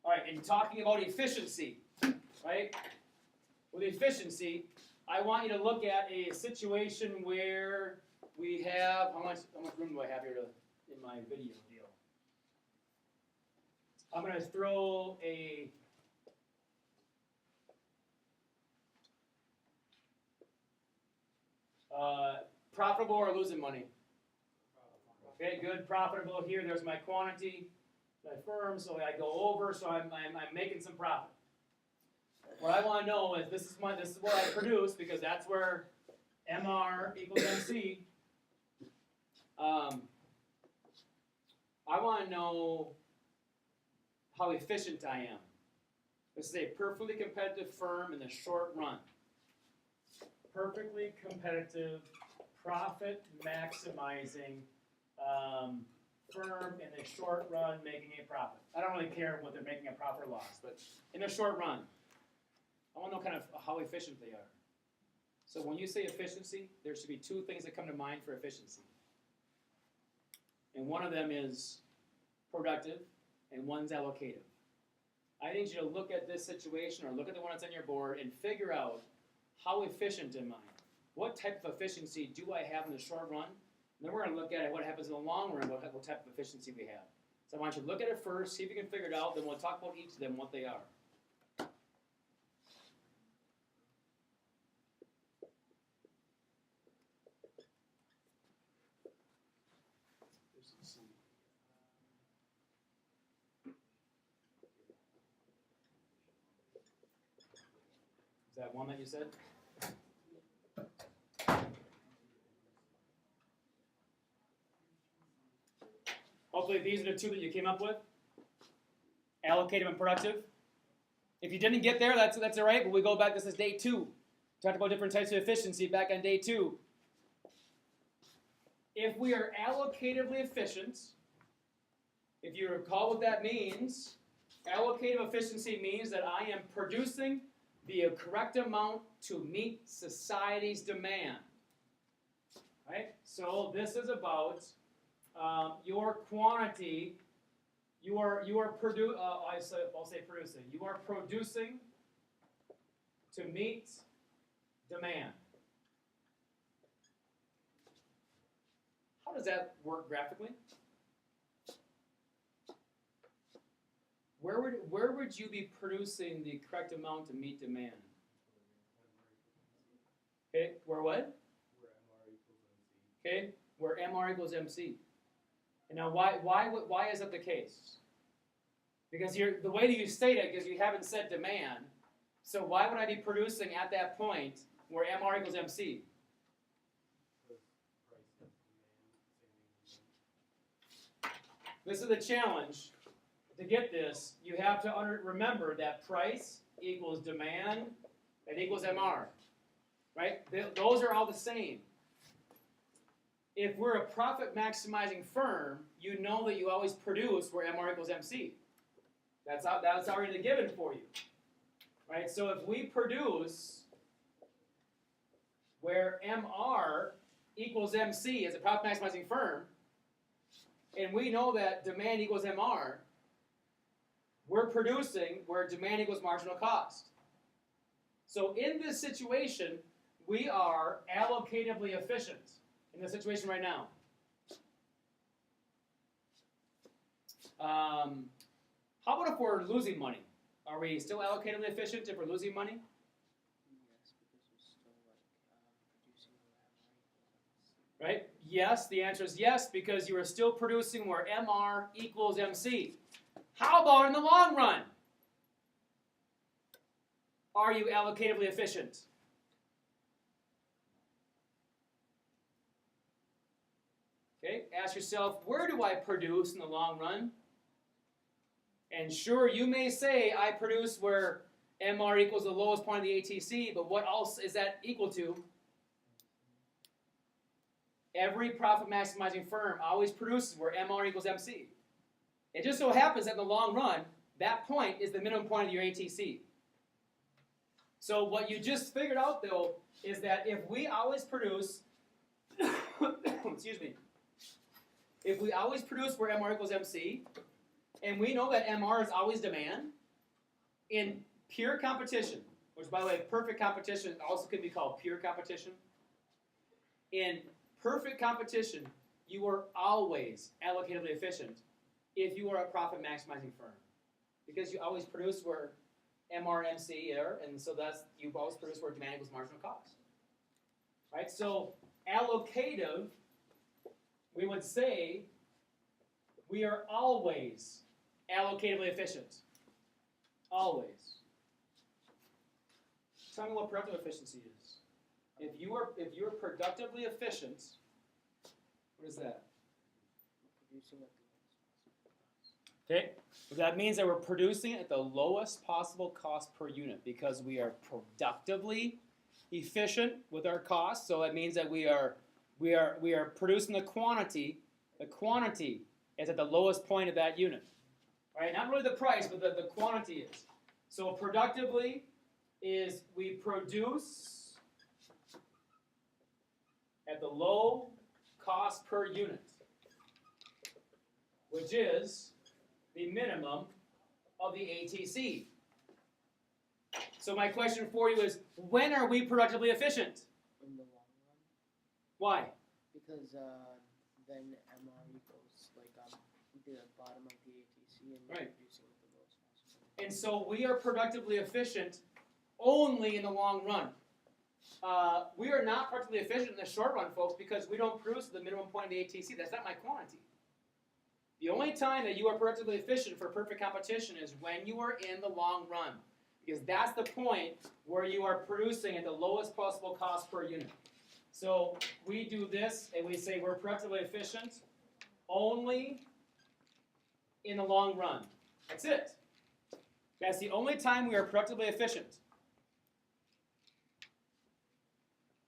All right, and talking about efficiency, right? With efficiency, I want you to look at a situation where we have, how much room do I have here in my video deal? I'm going to throw a profitable or losing money. Okay, good, profitable here. There's my quantity, my firm, so I go over, so I'm making some profit. What I want to know is this is what I produce, because that's where MR equals MC. I want to know how efficient I am. This is a perfectly competitive firm in the short run. Perfectly competitive, profit maximizing firm in the short run making a profit. I don't really care what they're making a profit or loss, but in the short run, I want to know kind of how efficient they are. So when you say efficiency, there should be two things that come to mind for efficiency. And one of them is productive, and one's allocative. I need you to look at this situation, or look at the one that's on your board, and figure out how efficient am I? What type of efficiency do I have in the short run? And then we're going to look at what happens in the long run, what type of efficiency we have. So I want you to look at it first, see if you can figure it out, then we'll talk about each of them, what they are. Is that one that you said? Hopefully these are the two that you came up with. Allocative and productive. If you didn't get there, that's all right, but we go back, this is day 2. Talked about different types of efficiency back on day 2. If we are allocatively efficient, if you recall what that means, allocative efficiency means that I am producing the correct amount to meet society's demand. Right? So this is about your quantity. I'll say producing. You are producing to meet demand. How does that work graphically? Where would you be producing the correct amount to meet demand? Okay, where what? Okay, where MR equals MC. And now why is that the case? Because the way that you state it, because you haven't said demand, so why would I be producing at that point where MR equals MC? This is the challenge. To get this, you have to remember that price equals demand and equals MR. Right? Those are all the same. If we're a profit maximizing firm, you know that you always produce where MR equals MC. That's already given for you. Right? So if we produce where MR equals MC as a profit maximizing firm, and we know that demand equals MR, we're producing where demand equals marginal cost. So in this situation, we are allocatively efficient in this situation right now. How about if we're losing money? Are we still allocatively efficient if we're losing money? Yes, because we're still producing where MR equals MC. Right? Yes, the answer is yes, because you are still producing where MR equals MC. How about in the long run? Are you allocatively efficient? Okay, ask yourself, where do I produce in the long run? And sure, you may say I produce where MR equals the lowest point of the ATC, but what else is that equal to? Every profit maximizing firm always produces where MR equals MC. It just so happens that in the long run, that point is the minimum point of your ATC. So what you just figured out, though, is that if we always produce, excuse me, if we always produce where MR equals MC, And we know that MR is always demand. In pure competition, which by the way, perfect competition also can be called pure competition. In perfect competition, you are always allocatively efficient if you are a profit maximizing firm. Because you always produce where MR and MC are, and so that's, you always produce where demand equals marginal cost. Right? So allocative, we would say we are always allocatively efficient. Always. Tell me what productive efficiency is. If you are productively efficient, what is that? Producing at the lowest possible cost. Okay, so that means that we're producing at the lowest possible cost per unit because we are productively efficient with our costs. So that means that we are producing the quantity. The quantity is at the lowest point of that unit, right? Not really the price, but the quantity is. So productively is we produce at the low cost per unit, which is the minimum of the ATC. So my question for you is, when are we productively efficient? In the long run, Why? because then MR equals the bottom of the ATC and you're Right. producing at the lowest possible. And so we are productively efficient only in the long run. We are not productively efficient in the short run, folks, because we don't produce the minimum point of the ATC. That's not my quantity. The only time that you are productively efficient for perfect competition is when you are in the long run, because that's the point where you are producing at the lowest possible cost per unit. So we do this and we say we're productively efficient only in the long run. That's it. That's the only time we are productively efficient.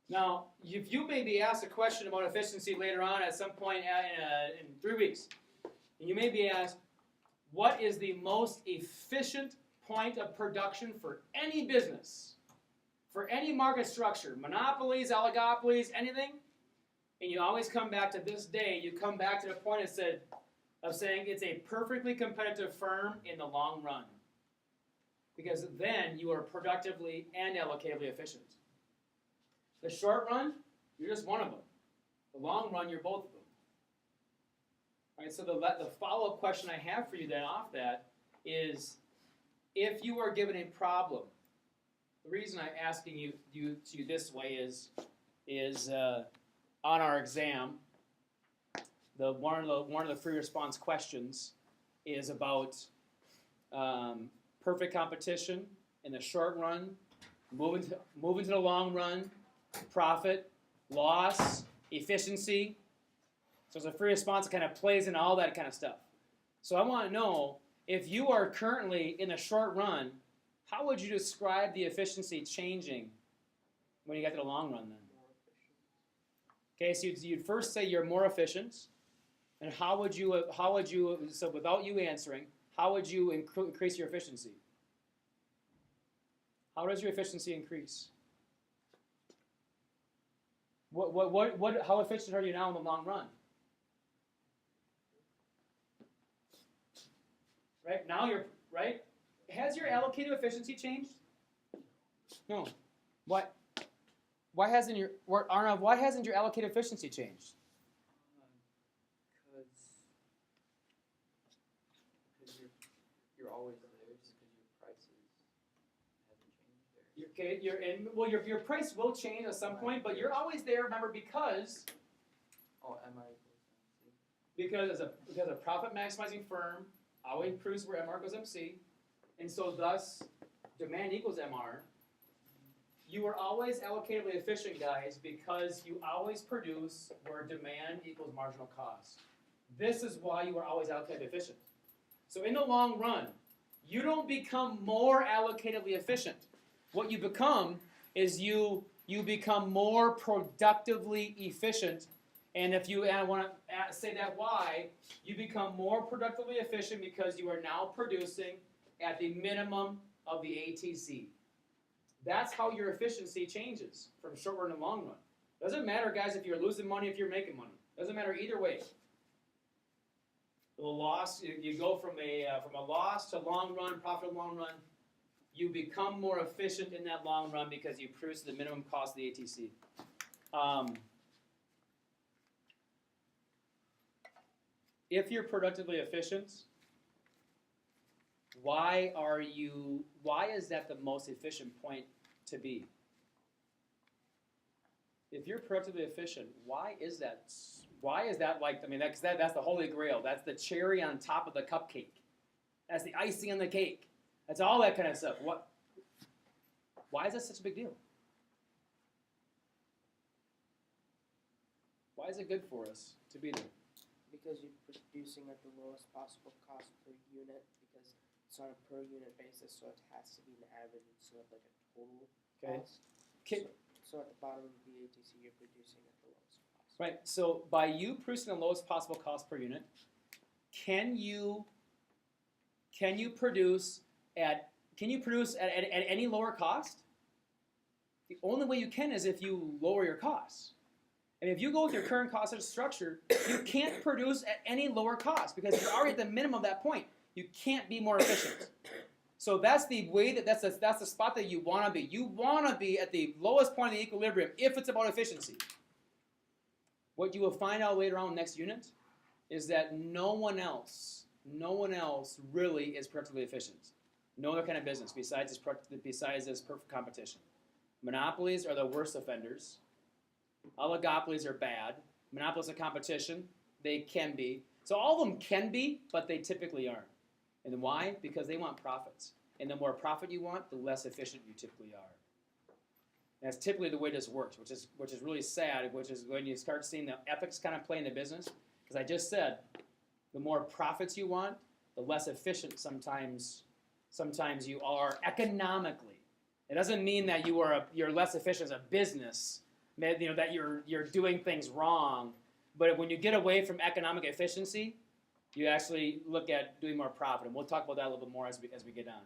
Now, if you may be asked a question about efficiency later on at some point in 3 weeks, and you may be asked, what is the most efficient point of production for any business, for any market structure, monopolies, oligopolies, anything? And you always come back to this day, you come back to the point of saying it's a perfectly competitive firm in the long run. Because then you are productively and allocatively efficient. The short run, you're just one of them. The long run, you're both of them. All right, so the follow-up question I have for you then off that is, if you are given a problem, the reason I'm asking you this way is on our exam, one of the free response questions is about perfect competition in the short run, moving to the long run, profit, loss, efficiency. So it's a free response that kind of plays into all that kind of stuff. So I want to know, if you are currently in the short run, how would you describe the efficiency changing when you get to the long run then? Okay, so you'd first say you're more efficient, and how would you, so without you answering, how would you increase your efficiency? How does your efficiency increase? How efficient are you now in the long run? Right, now you're, right? Has your allocative efficiency changed? No. Why hasn't your, Arnav, why hasn't your allocative efficiency changed? Because you're always there, just because your prices haven't changed there. Okay, your price will change at some point, but you're always there, remember, because Oh, MR equals MC. because a profit maximizing firm always proves where MR equals MC, and so thus demand equals MR. You are always allocatively efficient, guys, because you always produce where demand equals marginal cost. This is why you are always allocatively efficient. So in the long run, you don't become more allocatively efficient. What you become is you become more productively efficient. And if you want to say that why, you become more productively efficient because you are now producing at the minimum of the ATC. That's how your efficiency changes from short run to long run. Doesn't matter, guys, if you're losing money, if you're making money. Doesn't matter either way. The loss, you go from a loss to long run, profit long run. You become more efficient in that long run because you produce the minimum cost of the ATC. If you're productively efficient, why is that the most efficient point to be? If you're productively efficient, why is that? Why is that like, I mean, that's the holy grail. That's the cherry on top of the cupcake. That's the icing on the cake. That's all that kind of stuff. Why is that such a big deal? Why is it good for us to be there? Because you're producing at the lowest possible cost per unit, because it's on a per unit basis, so it has to be an average instead of like a total cost. So at the bottom of the ATC, you're producing at the lowest cost. Right. So by you producing the lowest possible cost per unit, can you produce at any lower cost? The only way you can is if you lower your costs. And if you go with your current cost structure, you can't produce at any lower cost because you're already at the minimum of that point. You can't be more efficient. So that's the way that's the spot that you want to be. You want to be at the lowest point of the equilibrium if it's about efficiency. What you will find out later on in the next unit is that no one else really is productively efficient. No other kind of business besides this perfect competition. Monopolies are the worst offenders. Oligopolies are bad. Monopolies of competition, they can be. So all of them can be, but they typically aren't. And why? Because they want profits. And the more profit you want, the less efficient you typically are. And that's typically the way this works, which is really sad, which is when you start seeing the ethics kind of play in the business. Because I just said, the more profits you want, the less efficient sometimes you are economically. It doesn't mean that you're less efficient as a business, that you're doing things wrong. But when you get away from economic efficiency, you actually look at doing more profit. And we'll talk about that a little bit more as we get on.